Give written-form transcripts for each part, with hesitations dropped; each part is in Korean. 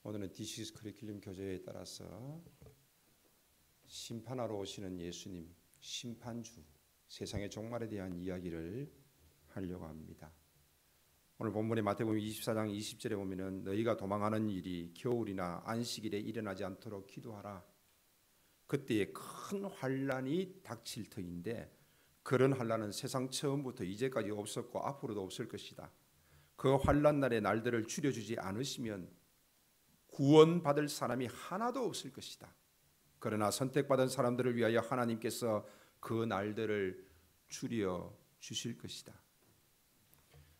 오늘은 디시스 커리큘럼 교재에 따라서 심판하러 오시는 예수님, 심판주, 세상의 종말에 대한 이야기를 하려고 합니다. 오늘 본문의 마태복음 24장 20절에 보면은 너희가 도망하는 일이 겨울이나 안식일에 일어나지 않도록 기도하라. 그때에 큰 환란이 닥칠 터인데 그런 환란은 세상 처음부터 이제까지 없었고 앞으로도 없을 것이다. 그 환란 날의 날들을 줄여주지 않으시면 구원받을 사람이 하나도 없을 것이다. 그러나 선택받은 사람들을 위하여 하나님께서 그 날들을 줄여 주실 것이다.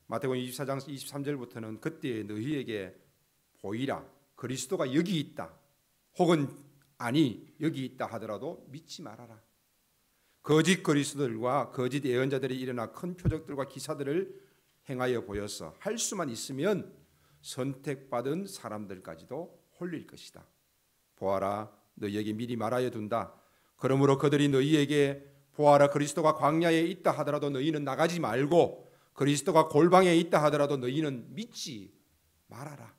마태복음 24장 23절부터는 그때 너희에게 보이라, 그리스도가 여기 있다, 혹은 아니 여기 있다 하더라도 믿지 말아라. 거짓 그리스도들과 거짓 예언자들이 일어나 큰 표적들과 기사들을 행하여 보여서 할 수만 있으면 선택받은 사람들까지도 홀릴 것이다. 보아라, 너희에게 미리 말하여 둔다. 그러므로 그들이 너희에게 보아라, 그리스도가 광야에 있다 하더라도 너희는 나가지 말고 그리스도가 골방에 있다 하더라도 너희는 믿지 말아라.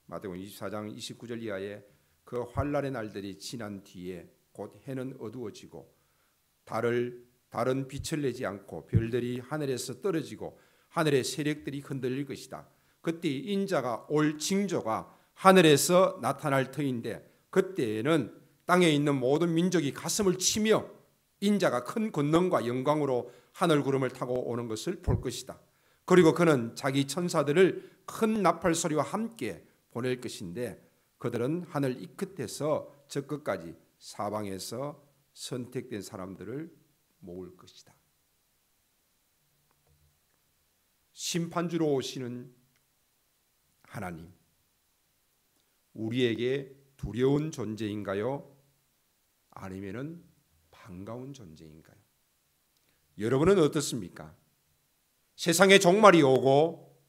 마태복음 24장 29절 이하에 그 환란의 날들이 지난 뒤에 곧 해는 어두워지고 달은 빛을 내지 않고 별들이 하늘에서 떨어지고 하늘의 세력들이 흔들릴 것이다. 그때 인자가 올 징조가 하늘에서 나타날 터인데 그때에는 땅에 있는 모든 민족이 가슴을 치며 인자가 큰 권능과 영광으로 하늘 구름을 타고 오는 것을 볼 것이다. 그리고 그는 자기 천사들을 큰 나팔 소리와 함께 보낼 것인데 그들은 하늘 이 끝에서 저 끝까지 사방에서 선택된 사람들을 모을 것이다. 심판주로 오시는 하나님, 우리에게 두려운 존재인가요? 아니면은 반가운 존재인가요? 여러분은 어떻습니까? 세상의 종말이 오고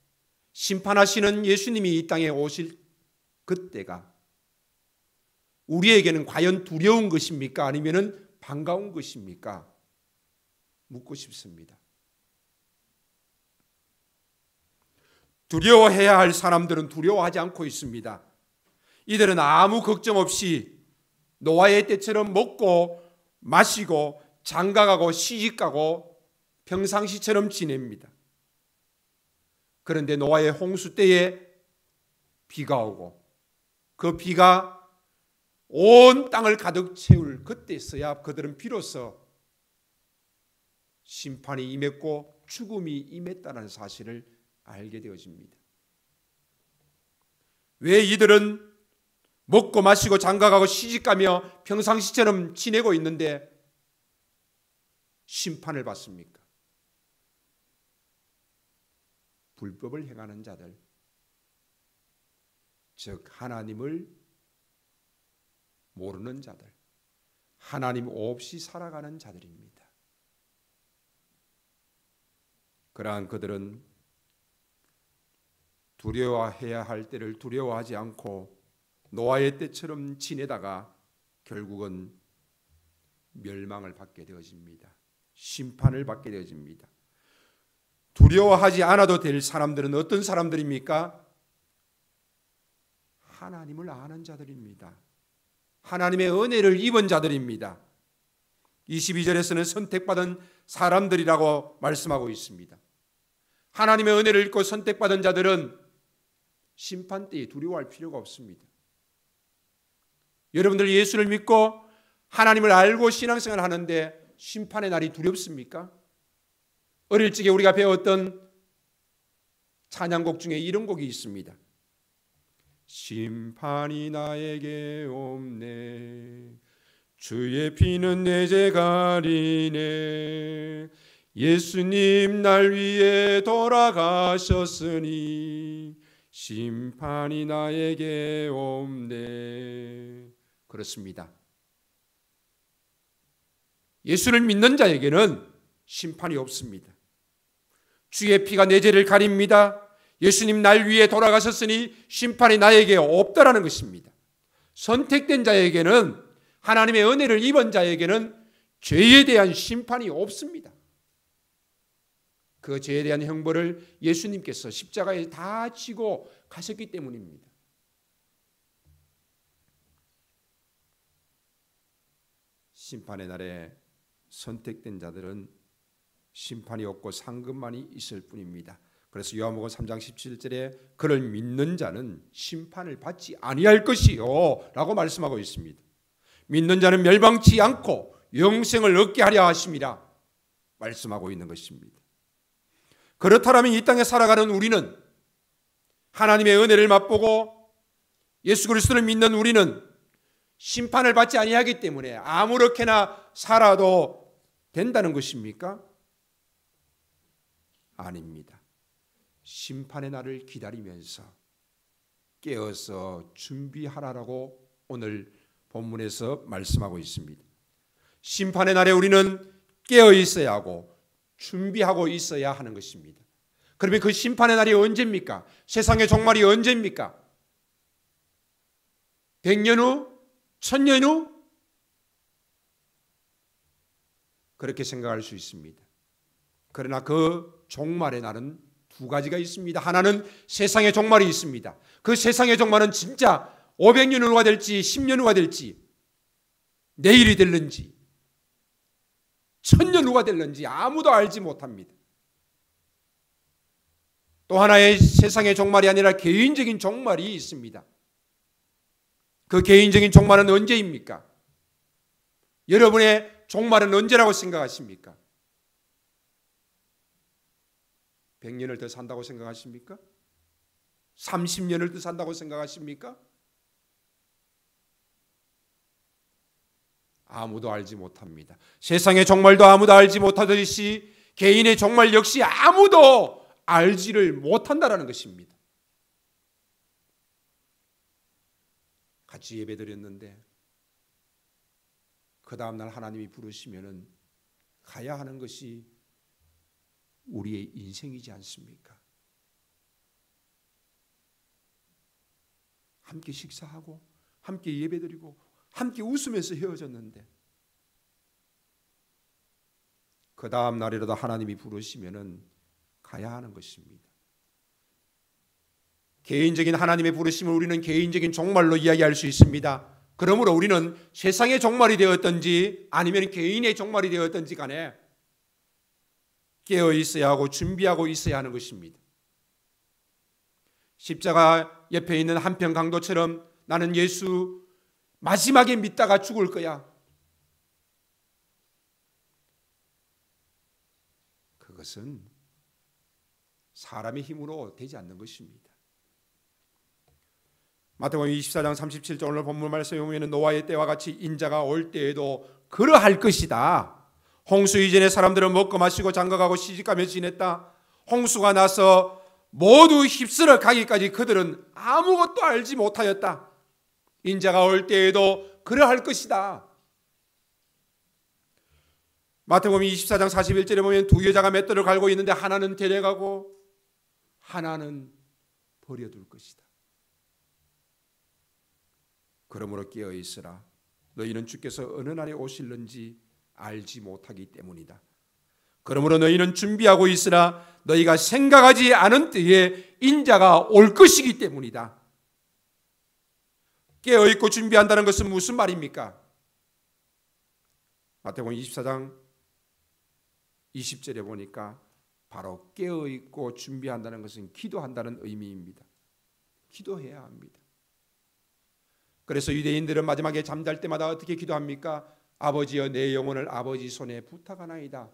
심판하시는 예수님이 이 땅에 오실 그때가 우리에게는 과연 두려운 것입니까? 아니면은 반가운 것입니까? 묻고 싶습니다. 두려워해야 할 사람들은 두려워하지 않고 있습니다. 이들은 아무 걱정 없이 노아의 때처럼 먹고 마시고 장가가고 시집가고 평상시처럼 지냅니다. 그런데 노아의 홍수 때에 비가 오고 그 비가 온 땅을 가득 채울 그때서야 그들은 비로소 심판이 임했고 죽음이 임했다는 사실을 알게 되어집니다. 왜 이들은 먹고 마시고 장가가고 시집가며 평상시처럼 지내고 있는데 심판을 받습니까? 불법을 행하는 자들, 즉 하나님을 모르는 자들, 하나님 없이 살아가는 자들입니다. 그러한 그들은 두려워해야 할 때를 두려워하지 않고 노아의 때처럼 지내다가 결국은 멸망을 받게 되어집니다. 심판을 받게 되어집니다. 두려워하지 않아도 될 사람들은 어떤 사람들입니까? 하나님을 아는 자들입니다. 하나님의 은혜를 입은 자들입니다. 22절에서는 선택받은 사람들이라고 말씀하고 있습니다. 하나님의 은혜를 입고 선택받은 자들은 심판 때에 두려워할 필요가 없습니다. 여러분들 예수를 믿고 하나님을 알고 신앙생활을 하는데 심판의 날이 두렵습니까? 어릴 적에 우리가 배웠던 찬양곡 중에 이런 곡이 있습니다. 심판이 나에게 없네, 주의 피는 내 죄 가리네, 예수님 날 위해 돌아가셨으니 심판이 나에게 없네. 그렇습니다. 예수를 믿는 자에게는 심판이 없습니다. 주의 피가 내 죄를 가립니다. 예수님 날 위해 돌아가셨으니 심판이 나에게 없다라는 것입니다. 선택된 자에게는, 하나님의 은혜를 입은 자에게는 죄에 대한 심판이 없습니다. 그 죄에 대한 형벌을 예수님께서 십자가에 다 지고 가셨기 때문입니다. 심판의 날에 선택된 자들은 심판이 없고 상급만이 있을 뿐입니다. 그래서 요한복음 3장 17절에 그를 믿는 자는 심판을 받지 아니할 것이요 라고 말씀하고 있습니다. 믿는 자는 멸망치 않고 영생을 얻게 하려 하심이라 말씀하고 있는 것입니다. 그렇다면 이 땅에 살아가는 우리는, 하나님의 은혜를 맛보고 예수 그리스도를 믿는 우리는 심판을 받지 아니하기 때문에 아무렇게나 살아도 된다는 것입니까? 아닙니다. 심판의 날을 기다리면서 깨어서 준비하라라고 오늘 본문에서 말씀하고 있습니다. 심판의 날에 우리는 깨어 있어야 하고 준비하고 있어야 하는 것입니다. 그러면 그 심판의 날이 언제입니까? 세상의 종말이 언제입니까? 100년 후? 1000년 후? 그렇게 생각할 수 있습니다. 그러나 그 종말의 날은 두 가지가 있습니다. 하나는 세상의 종말이 있습니다. 그 세상의 종말은 진짜 500년 후가 될지 10년 후가 될지, 내일이 될는지 1000년 후가 될는지 아무도 알지 못합니다. 또 하나의 세상의 종말이 아니라 개인적인 종말이 있습니다. 그 개인적인 종말은 언제입니까? 여러분의 종말은 언제라고 생각하십니까? 100년을 더 산다고 생각하십니까? 30년을 더 산다고 생각하십니까? 아무도 알지 못합니다. 세상의 종말도 아무도 알지 못하듯이 개인의 종말 역시 아무도 알지를 못한다라는 것입니다. 같이 예배드렸는데 그 다음날 하나님이 부르시면은 가야 하는 것이 우리의 인생이지 않습니까? 함께 식사하고 함께 예배드리고 함께 웃으면서 헤어졌는데 그 다음 날이라도 하나님이 부르시면은 가야 하는 것입니다. 개인적인 하나님의 부르심을 우리는 개인적인 종말로 이야기할 수 있습니다. 그러므로 우리는 세상의 종말이 되었든지 아니면 개인의 종말이 되었든지 간에 깨어 있어야 하고 준비하고 있어야 하는 것입니다. 십자가 옆에 있는 한편 강도처럼 나는 예수 마지막에 믿다가 죽을 거야. 그것은 사람의 힘으로 되지 않는 것입니다. 마태복음 24장 37절 오늘 본문 말씀에 보면 노아의 때와 같이 인자가 올 때에도 그러할 것이다. 홍수 이전에 사람들은 먹고 마시고 장가가고 시집가며 지냈다. 홍수가 나서 모두 휩쓸어 가기까지 그들은 아무것도 알지 못하였다. 인자가 올 때에도 그러할 것이다. 마태복음 24장 41절에 보면 두 여자가 맷돌을 갈고 있는데 하나는 데려가고 하나는 버려둘 것이다. 그러므로 깨어 있으라. 너희는 주께서 어느 날에 오실는지 알지 못하기 때문이다. 그러므로 너희는 준비하고 있으라. 너희가 생각하지 않은 때에 인자가 올 것이기 때문이다. 깨어 있고 준비한다는 것은 무슨 말입니까? 마태복음 24장 20절에 보니까 바로 깨어 있고 준비한다는 것은 기도한다는 의미입니다. 기도해야 합니다. 그래서 유대인들은 마지막에 잠잘 때마다 어떻게 기도합니까? 아버지여 내 영혼을 아버지 손에 부탁하나이다.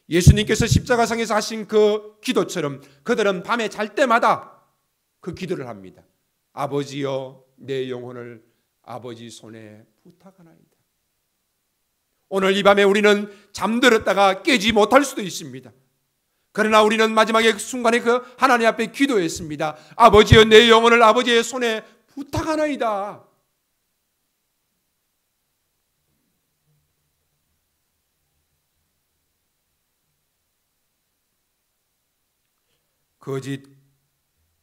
예수님께서 십자가상에서 하신 그 기도처럼 그들은 밤에 잘 때마다 그 기도를 합니다. 아버지여 내 영혼을 아버지 손에 부탁하나이다. 오늘 이 밤에 우리는 잠들었다가 깨지 못할 수도 있습니다. 그러나 우리는 마지막에 그 순간에 그 하나님 앞에 기도했습니다. 아버지여 내 영혼을 아버지의 손에 부탁하나이다. 거짓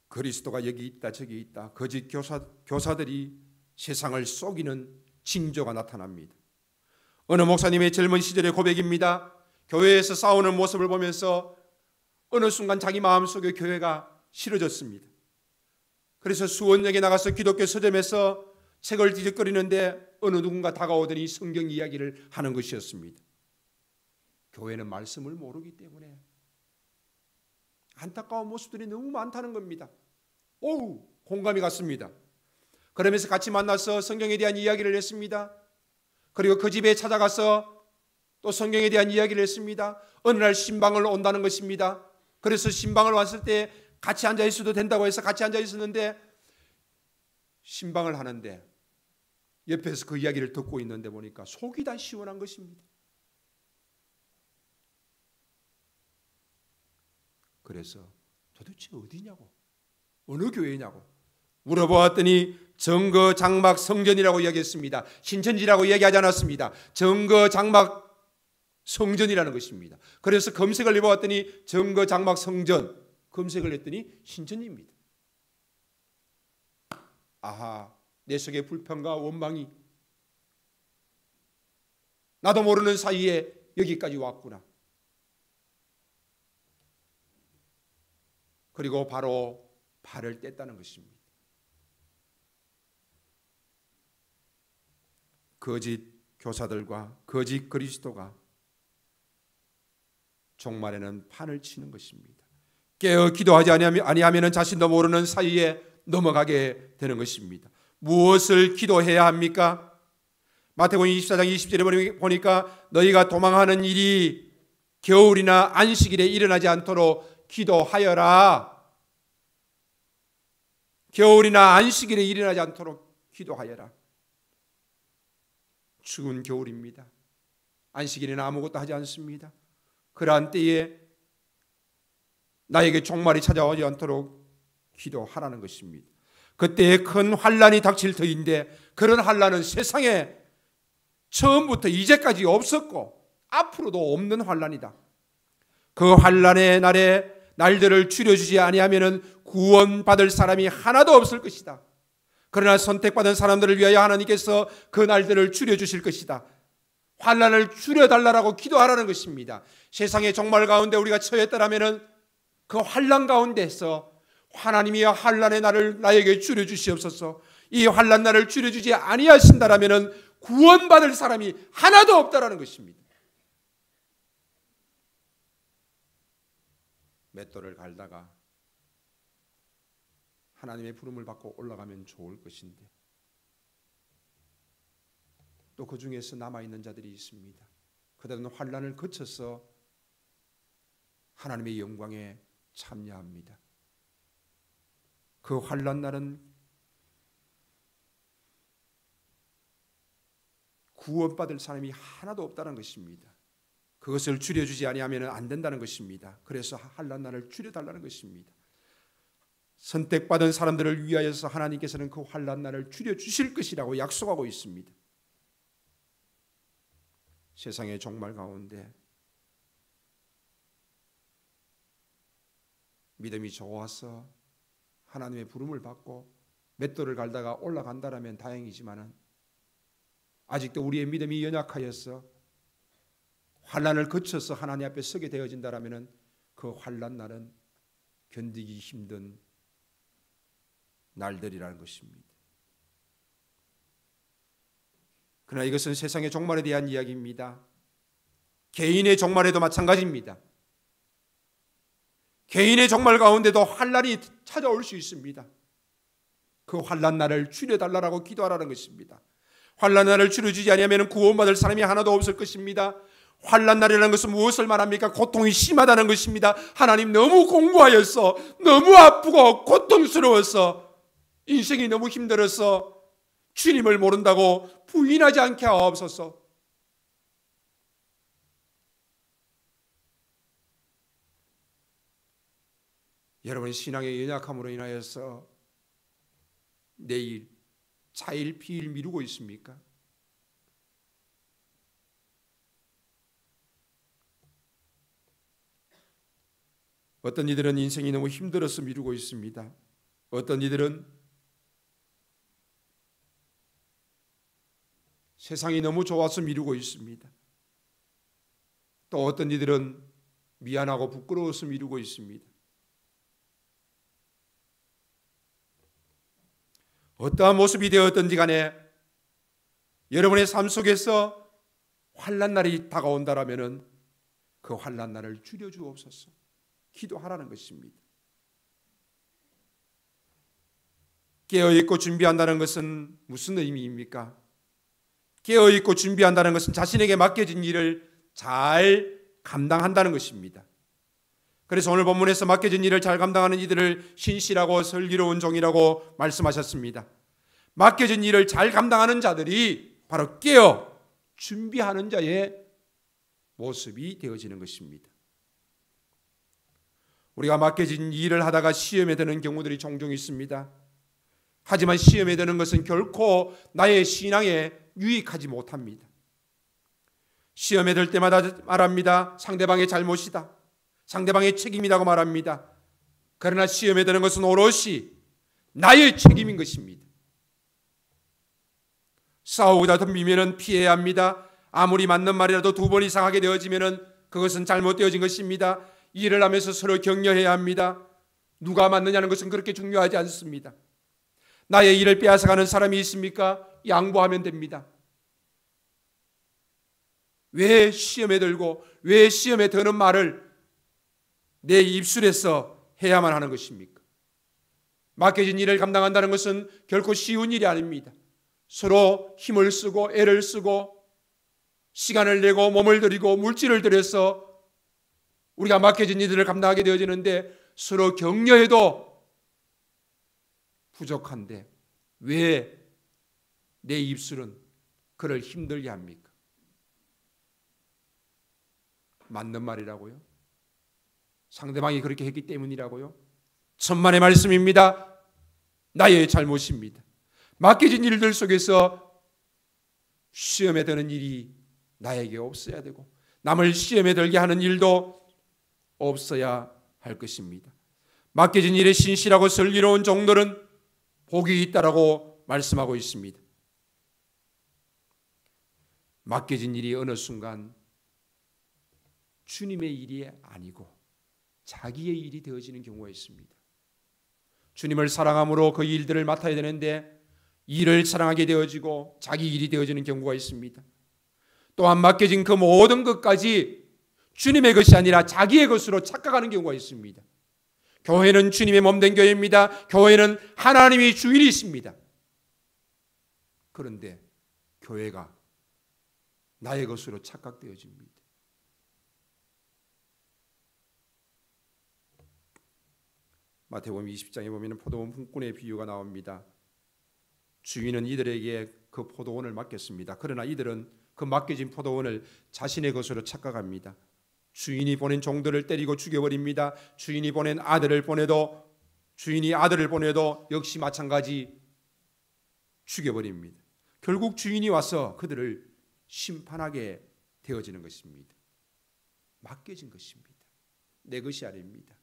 그리스도가 여기 있다 저기 있다. 거짓 교사들이 세상을 속이는 징조가 나타납니다. 어느 목사님의 젊은 시절의 고백입니다. 교회에서 싸우는 모습을 보면서 어느 순간 자기 마음속에 교회가 싫어졌습니다. 그래서 수원역에 나가서 기독교 서점에서 책을 뒤적거리는데 어느 누군가 다가오더니 성경 이야기를 하는 것이었습니다. 교회는 말씀을 모르기 때문에 안타까운 모습들이 너무 많다는 겁니다. 오우, 공감이 갔습니다. 그러면서 같이 만나서 성경에 대한 이야기를 했습니다. 그리고 그 집에 찾아가서 또 성경에 대한 이야기를 했습니다. 어느 날 신방을 온다는 것입니다. 그래서 신방을 왔을 때 같이 앉아 있어도 된다고 해서 같이 앉아 있었는데, 신방을 하는데 옆에서 그 이야기를 듣고 있는데 보니까 속이 다 시원한 것입니다. 그래서 도대체 어디냐고, 어느 교회냐고 물어보았더니 정거 장막 성전이라고 이야기했습니다. 신천지라고 이야기하지 않았습니다. 정거 장막 성전이라는 것입니다. 그래서 검색을 해보았더니 정거 장막 성전 검색을 했더니 신천지입니다. 아하, 내 속에 불평과 원망이 나도 모르는 사이에 여기까지 왔구나. 그리고 바로 발을 뗐다는 것입니다. 거짓 교사들과 거짓 그리스도가 종말에는 판을 치는 것입니다. 깨어 기도하지 아니하면 자신도 모르는 사이에 넘어가게 되는 것입니다. 무엇을 기도해야 합니까? 마태복음 24장 20절에 보니까 너희가 도망하는 일이 겨울이나 안식일에 일어나지 않도록 기도하여라. 겨울이나 안식일에 일어나지 않도록 기도하여라. 추운 겨울입니다. 안식일에는 아무것도 하지 않습니다. 그러한 때에 나에게 종말이 찾아오지 않도록 기도하라는 것입니다. 그때에 큰 환난이 닥칠 터인데 그런 환난은 세상에 처음부터 이제까지 없었고 앞으로도 없는 환난이다. 그 환난의 날들을 줄여주지 아니하면 구원받을 사람이 하나도 없을 것이다. 그러나 선택받은 사람들을 위하여 하나님께서 그 날들을 줄여주실 것이다. 환난을 줄여달라고 기도하라는 것입니다. 세상의 종말 가운데 우리가 처했더라면 그 환난 가운데서 하나님이 환난의 날을 나에게 줄여주시옵소서. 이 환난 날을 줄여주지 아니하신다라면 구원받을 사람이 하나도 없다라는 것입니다. 맷돌을 갈다가 하나님의 부름을 받고 올라가면 좋을 것인데 또 그 중에서 남아있는 자들이 있습니다. 그들은 환난을 거쳐서 하나님의 영광에 참여합니다. 그 환난 날은 구원받을 사람이 하나도 없다는 것입니다. 그것을 줄여주지 아니하면 안 된다는 것입니다. 그래서 환난 날을 줄여달라는 것입니다. 선택받은 사람들을 위하여서 하나님께서는 그 환난 날을 줄여주실 것이라고 약속하고 있습니다. 세상의 종말 가운데 믿음이 좋아서 하나님의 부름을 받고 맷돌을 갈다가 올라간다라면 다행이지만은 아직도 우리의 믿음이 연약하여서 환난을 거쳐서 하나님 앞에 서게 되어진다라면은 그 환난 날은 견디기 힘든 날들이라는 것입니다. 그러나 이것은 세상의 종말에 대한 이야기입니다. 개인의 종말에도 마찬가지입니다. 개인의 종말 가운데도 환난이 찾아올 수 있습니다. 그 환난 날을 줄여달라고 기도하라는 것입니다. 환난 날을 줄여주지 않으면 구원받을 사람이 하나도 없을 것입니다. 환난 날이라는 것은 무엇을 말합니까? 고통이 심하다는 것입니다. 하나님 너무 공고하여서 너무 아프고 고통스러워서 인생이 너무 힘들어서 주님을 모른다고 부인하지 않게 하옵소서. 여러분 신앙의 연약함으로 인하여서 내일 차일 피일 미루고 있습니까? 어떤 이들은 인생이 너무 힘들어서 미루고 있습니다. 어떤 이들은 세상이 너무 좋아서 미루고 있습니다. 또 어떤 이들은 미안하고 부끄러워서 미루고 있습니다. 어떠한 모습이 되었든지 간에 여러분의 삶 속에서 환난 날이 다가온다라면은 그 환난 날을 줄여주옵소서 기도하라는 것입니다. 깨어있고 준비한다는 것은 무슨 의미입니까? 깨어있고 준비한다는 것은 자신에게 맡겨진 일을 잘 감당한다는 것입니다. 그래서 오늘 본문에서 맡겨진 일을 잘 감당하는 이들을 신실하고 슬기로운 종이라고 말씀하셨습니다. 맡겨진 일을 잘 감당하는 자들이 바로 깨어 준비하는 자의 모습이 되어지는 것입니다. 우리가 맡겨진 일을 하다가 시험에 드는 경우들이 종종 있습니다. 하지만 시험에 드는 것은 결코 나의 신앙에 유익하지 못합니다. 시험에 들 때마다 말합니다. 상대방의 잘못이다. 상대방의 책임이라고 말합니다. 그러나 시험에 드는 것은 오롯이 나의 책임인 것입니다. 싸우고자 덤비면 피해야 합니다. 아무리 맞는 말이라도 두 번 이상 하게 되어지면 그것은 잘못되어진 것입니다. 일을 하면서 서로 격려해야 합니다. 누가 맞느냐는 것은 그렇게 중요하지 않습니다. 나의 일을 빼앗아가는 사람이 있습니까? 양보하면 됩니다. 왜 시험에 들고 왜 시험에 드는 말을 내 입술에서 해야만 하는 것입니까? 맡겨진 일을 감당한다는 것은 결코 쉬운 일이 아닙니다. 서로 힘을 쓰고 애를 쓰고 시간을 내고 몸을 들이고 물질을 들여서 우리가 맡겨진 일들을 감당하게 되어지는데 서로 격려해도 부족한데 왜 내 입술은 그를 힘들게 합니까? 맞는 말이라고요? 상대방이 그렇게 했기 때문이라고요? 천만의 말씀입니다. 나의 잘못입니다. 맡겨진 일들 속에서 시험에 드는 일이 나에게 없어야 되고 남을 시험에 들게 하는 일도 없어야 할 것입니다. 맡겨진 일에 신실하고 슬기로운 종들은 복이 있다라고 말씀하고 있습니다. 맡겨진 일이 어느 순간 주님의 일이 아니고 자기의 일이 되어지는 경우가 있습니다. 주님을 사랑함으로 그 일들을 맡아야 되는데 일을 사랑하게 되어지고 자기 일이 되어지는 경우가 있습니다. 또한 맡겨진 그 모든 것까지 주님의 것이 아니라 자기의 것으로 착각하는 경우가 있습니다. 교회는 주님의 몸된 교회입니다. 교회는 하나님이 주인이십니다. 그런데 교회가 나의 것으로 착각되어집니다. 마태복음 20장에 보면 포도원 품꾼의 비유가 나옵니다. 주인은 이들에게 그 포도원을 맡겼습니다. 그러나 이들은 그 맡겨진 포도원을 자신의 것으로 착각합니다. 주인이 보낸 종들을 때리고 죽여버립니다. 주인이 보낸 아들을 보내도 주인이 아들을 보내도 역시 마찬가지 죽여버립니다. 결국 주인이 와서 그들을 심판하게 되어지는 것입니다. 맡겨진 것입니다. 내 것이 아닙니다.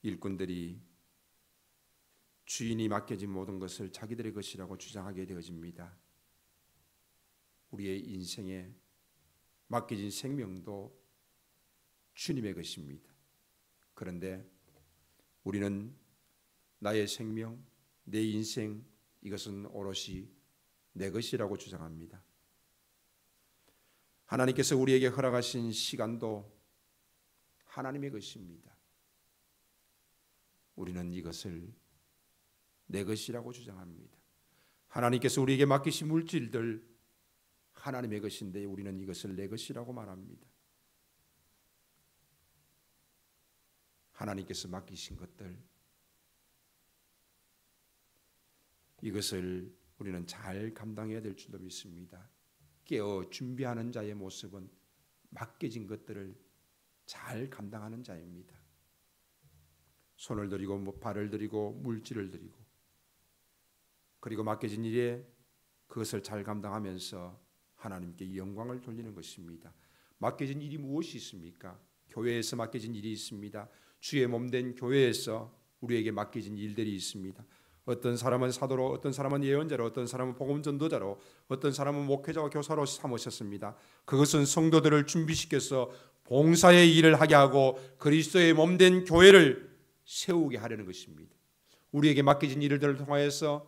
일꾼들이 주인이 맡겨진 모든 것을 자기들의 것이라고 주장하게 되어집니다. 우리의 인생에 맡겨진 생명도 주님의 것입니다. 그런데 우리는 나의 생명, 내 인생 이것은 오롯이 내 것이라고 주장합니다. 하나님께서 우리에게 허락하신 시간도 하나님의 것입니다. 우리는 이것을 내 것이라고 주장합니다. 하나님께서 우리에게 맡기신 물질들 하나님의 것인데 우리는 이것을 내 것이라고 말합니다. 하나님께서 맡기신 것들 이것을 우리는 잘 감당해야 될 줄로 믿습니다. 깨어 준비하는 자의 모습은 맡겨진 것들을 잘 감당하는 자입니다. 손을 들이고 발을 들이고 물질을 들이고 그리고 맡겨진 일에 그것을 잘 감당하면서 하나님께 영광을 돌리는 것입니다. 맡겨진 일이 무엇이 있습니까? 교회에서 맡겨진 일이 있습니다. 주의 몸된 교회에서 우리에게 맡겨진 일들이 있습니다. 어떤 사람은 사도로, 어떤 사람은 예언자로, 어떤 사람은 복음 전도자로, 어떤 사람은 목회자와 교사로 삼으셨습니다. 그것은 성도들을 준비시켜서 봉사의 일을 하게 하고 그리스도의 몸된 교회를 세우게 하려는 것입니다. 우리에게 맡겨진 일들을 통하여서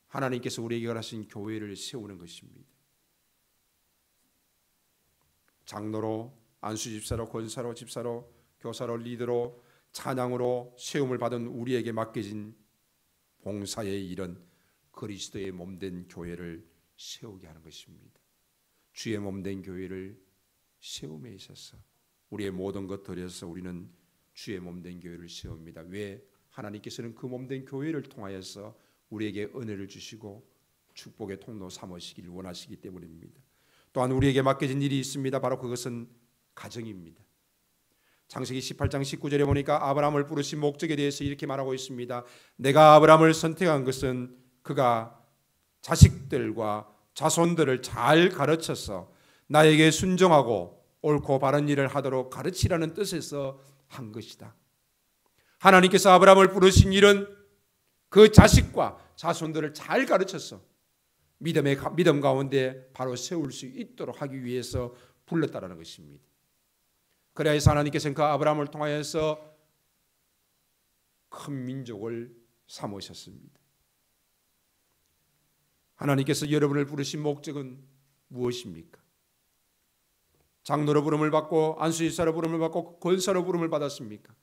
하나님께서 우리에게 허락하신 교회를 세우는 것입니다. 장로로, 안수집사로, 권사로, 집사로, 교사로, 리더로, 찬양으로 세움을 받은 우리에게 맡겨진 봉사의 일은 그리스도의 몸된 교회를 세우게 하는 것입니다. 주의 몸된 교회를 세움에 있어서 우리의 모든 것 들여서 우리는 주의 몸된 교회를 세웁니다. 왜? 하나님께서는 그 몸된 교회를 통하여서 우리에게 은혜를 주시고 축복의 통로 삼으시길 원하시기 때문입니다. 또한 우리에게 맡겨진 일이 있습니다. 바로 그것은 가정입니다. 창세기 18장 19절에 보니까 아브라함을 부르신 목적에 대해서 이렇게 말하고 있습니다. 내가 아브라함을 선택한 것은 그가 자식들과 자손들을 잘 가르쳐서 나에게 순종하고 옳고 바른 일을 하도록 가르치라는 뜻에서 한 것이다. 하나님께서 아브라함을 부르신 일은 그 자식과 자손들을 잘 가르쳐서 믿음 가운데 바로 세울 수 있도록 하기 위해서 불렀다라는 것입니다. 그래야 해서 하나님께서는 그 아브라함을 통하여서 큰 민족을 삼으셨습니다. 하나님께서 여러분을 부르신 목적은 무엇입니까? 장로로 부름을 받고 안수집사로 부름을 받고 권사로 부름을 받았습니까?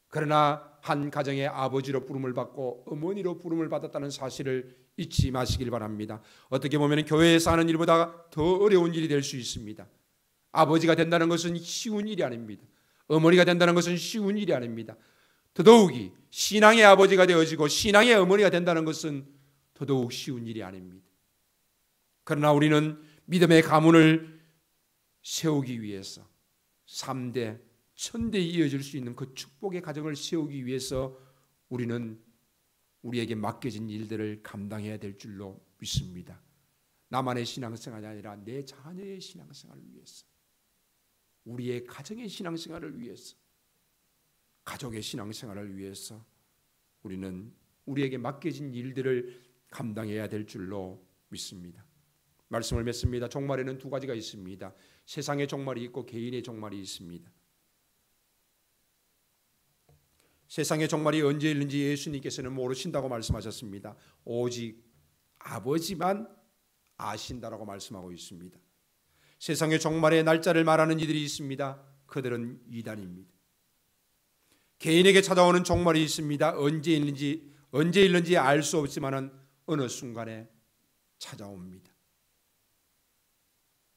그러나 한 가정의 아버지로 부름을 받고 어머니로 부름을 받았다는 사실을 잊지 마시길 바랍니다. 어떻게 보면 교회에서 하는 일보다 더 어려운 일이 될 수 있습니다. 아버지가 된다는 것은 쉬운 일이 아닙니다. 어머니가 된다는 것은 쉬운 일이 아닙니다. 더더욱이 신앙의 아버지가 되어지고 신앙의 어머니가 된다는 것은 더더욱 쉬운 일이 아닙니다. 그러나 우리는 믿음의 가문을 세우기 위해서 3대, 1000대 이어질 수 있는 그 축복의 가정을 세우기 위해서 우리는 우리에게 맡겨진 일들을 감당해야 될 줄로 믿습니다. 나만의 신앙생활이 아니라 내 자녀의 신앙생활을 위해서, 우리의 가정의 신앙생활을 위해서, 가족의 신앙생활을 위해서 우리는 우리에게 맡겨진 일들을 감당해야 될 줄로 믿습니다. 말씀을 맺습니다. 종말에는 두 가지가 있습니다. 세상의 종말이 있고 개인의 종말이 있습니다. 세상의 종말이 언제 있는지 예수님께서는 모르신다고 말씀하셨습니다. 오직 아버지만 아신다라고 말씀하고 있습니다. 세상의 종말의 날짜를 말하는 이들이 있습니다. 그들은 이단입니다. 개인에게 찾아오는 종말이 있습니다. 언제 있는지 알 수 없지만은 어느 순간에 찾아옵니다.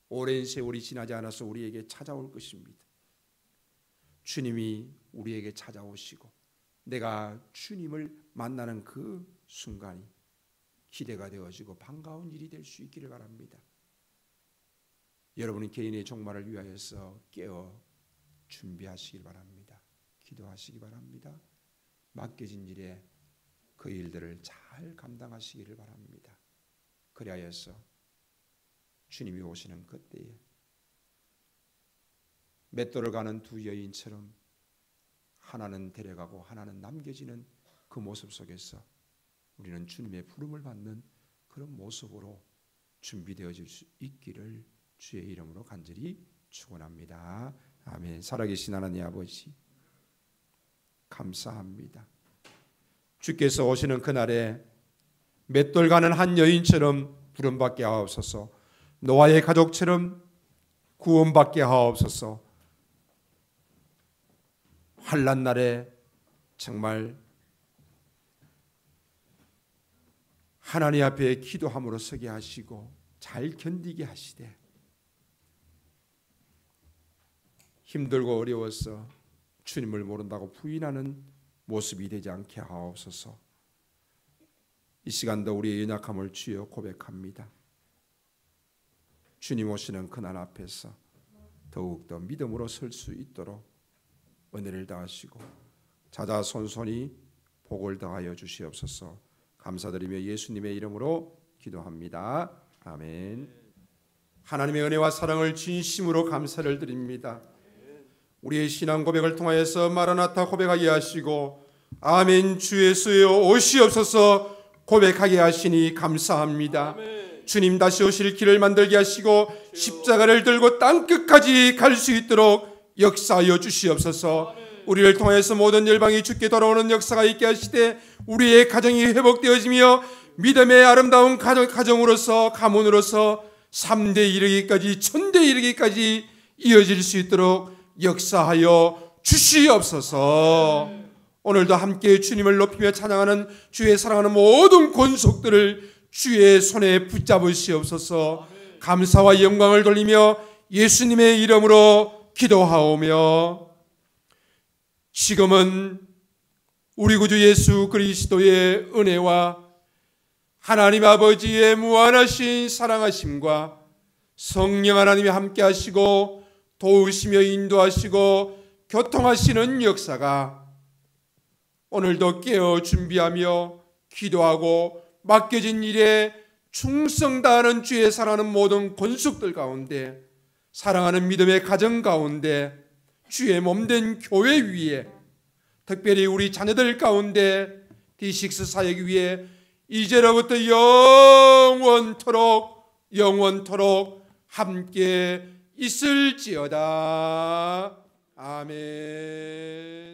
오랜 세월이 지나지 않아서 우리에게 찾아올 것입니다. 주님이 우리에게 찾아오시고 내가 주님을 만나는 그 순간이 기대가 되어지고 반가운 일이 될 수 있기를 바랍니다. 여러분은 개인의 종말을 위하여서 깨어 준비하시길 바랍니다. 기도하시기 바랍니다. 맡겨진 일에 그 일들을 잘 감당하시기를 바랍니다. 그리하여서 주님이 오시는 그때에 맷돌을 가는 두 여인처럼 하나는 데려가고 하나는 남겨지는 그 모습 속에서 우리는 주님의 부름을 받는 그런 모습으로 준비되어질 수 있기를 주의 이름으로 간절히 축원합니다. 아멘. 살아계신 하나님 아버지 감사합니다. 주께서 오시는 그날에 맷돌 가는 한 여인처럼 부름받게 하옵소서. 노아의 가족처럼 구원받게 하옵소서. 환난 날에 정말 하나님 앞에 기도함으로 서게 하시고 잘 견디게 하시되 힘들고 어려워서 주님을 모른다고 부인하는 모습이 되지 않게 하옵소서. 이 시간도 우리의 연약함을 주여 고백합니다. 주님 오시는 그날 앞에서 더욱더 믿음으로 설 수 있도록 은혜를 다하시고 자자손손이 복을 더하여 주시옵소서. 감사드리며 예수님의 이름으로 기도합니다. 아멘. 하나님의 은혜와 사랑을 진심으로 감사를 드립니다. 우리의 신앙 고백을 통하여서 마라나타 고백하게 하시고 아멘. 주 예수여 오시옵소서 고백하게 하시니 감사합니다. 아멘. 주님 다시 오실 길을 만들게 하시고 십자가를 들고 땅끝까지 갈 수 있도록 역사하여 주시옵소서. 아멘. 우리를 통해서 모든 열방이 주께 돌아오는 역사가 있게 하시되 우리의 가정이 회복되어지며 믿음의 아름다운 가정으로서 가문으로서 3대 이르기까지 천대 이르기까지 이어질 수 있도록 역사하여 주시옵소서. 오늘도 함께 주님을 높이며 찬양하는 주의 사랑하는 모든 권속들을 주의 손에 붙잡으시옵소서. 감사와 영광을 돌리며 예수님의 이름으로 기도하오며 지금은 우리 구주 예수 그리스도의 은혜와 하나님 아버지의 무한하신 사랑하심과 성령 하나님이 함께 하시고 도우시며 인도하시고 교통하시는 역사가 오늘도 깨어 준비하며 기도하고 맡겨진 일에 충성 다하는 주의 사랑하는 모든 권속들 가운데 사랑하는 믿음의 가정 가운데 주의 몸된 교회 위에 특별히 우리 자녀들 가운데 D6 사역 위에 이제로부터 영원토록 함께 있을지어다. 아멘.